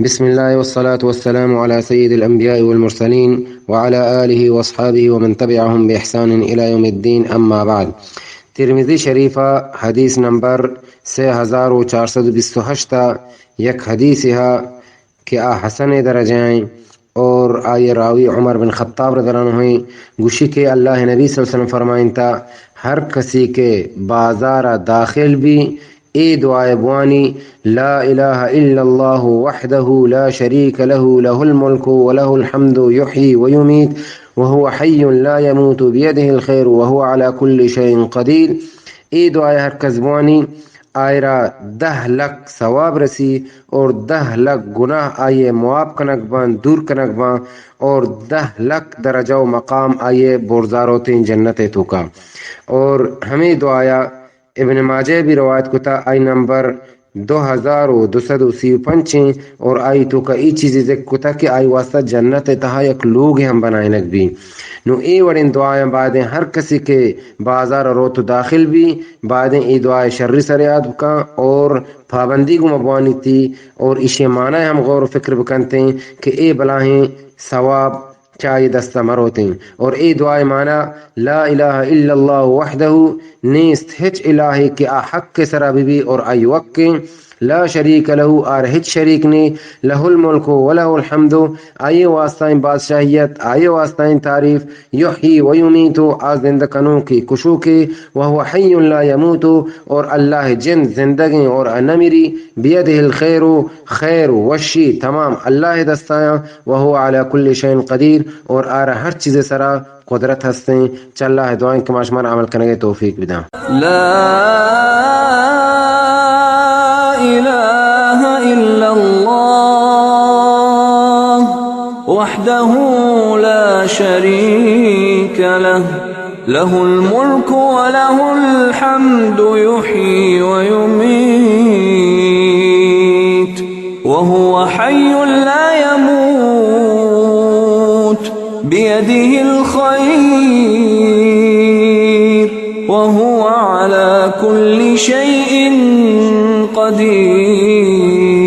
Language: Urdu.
بسم الله والصلاة والسلام على سيد الأنبياء والمرسلين وعلى آله وأصحابه ومن تبعهم بإحسان إلى يوم الدين. أما بعد. ترمذی شریفہ حدیث نمبر 3428 یک حدیث ہے کہ حسن درجائیں اور آئی راوی عمر بن خطاب رضی اللہ عنہ ہوئیں گوشی کے اللہ نبی صلی اللہ علیہ وسلم فرمائیں تا ہر کسی کے بازار داخل بھی ای دعائے بوانی لا الہ الا اللہ وحدہ لا شریک له له الملک وله الحمد یحیی ویمیت وهو حی لا يموت بیده الخیر وهو على كل شيء قدیر. ای دعائے ہر کس بوانی آئرہ 10 لاکھ ثواب رسی اور 10 لاکھ گناہ آئیے معاف کنک بان دور کنک بان اور 10 لاکھ درجہ و مقام آئیے بورزاروتیں جنت تو کا. اور ہمیں دعایا ابن ماجہ بھی روایت کتا آئی نمبر 2235 اور آئی تو کا ای چیزی ذکر کتا کہ آئی واسطہ جنت تہا یک لوگ ہم بنائنک بھی نو ای وڑین دعائیں بعدیں ہر کسی کے بازار روت داخل بھی بعدیں ای دعائیں شر سریاد بکا اور پابندی کو مبوانی تھی اور اسے معنی ہم غور و فکر بکنتے ہیں کہ اے بلاہیں ثواب چاہیے دستہ مروتے ہیں. اور ای دعائیں معنی لا الہ الا اللہ وحدہ نیست ہچ الہی کہ حق کے سرا بھی اور آئی وقت لا شریک لہو آر ہچ شریک نے لہ الملک و لہ الحمد آئیے واسطائیں بادشاہیت آئیے واسطائیں تعریف یحیی و یمیت آز زندکنوں کی کشو کے وہو حی لا یموت اور اللہ جن زندگیں اور نمیری بیدہ الخیر خیر وشی تمام اللہ دستایاں وہو علی کل شیء قدیر اور آرہ ہر چیز سرا قدرت ہستیں. چل اللہ دعائیں کماشمان عمل کرنے کے توفیق بداں. لا إله إلا الله وحده لا شريك له له الملك وله الحمد يحيي ويميت وهو حي لا يموت بيده الخير وهو على كل شيء قدير.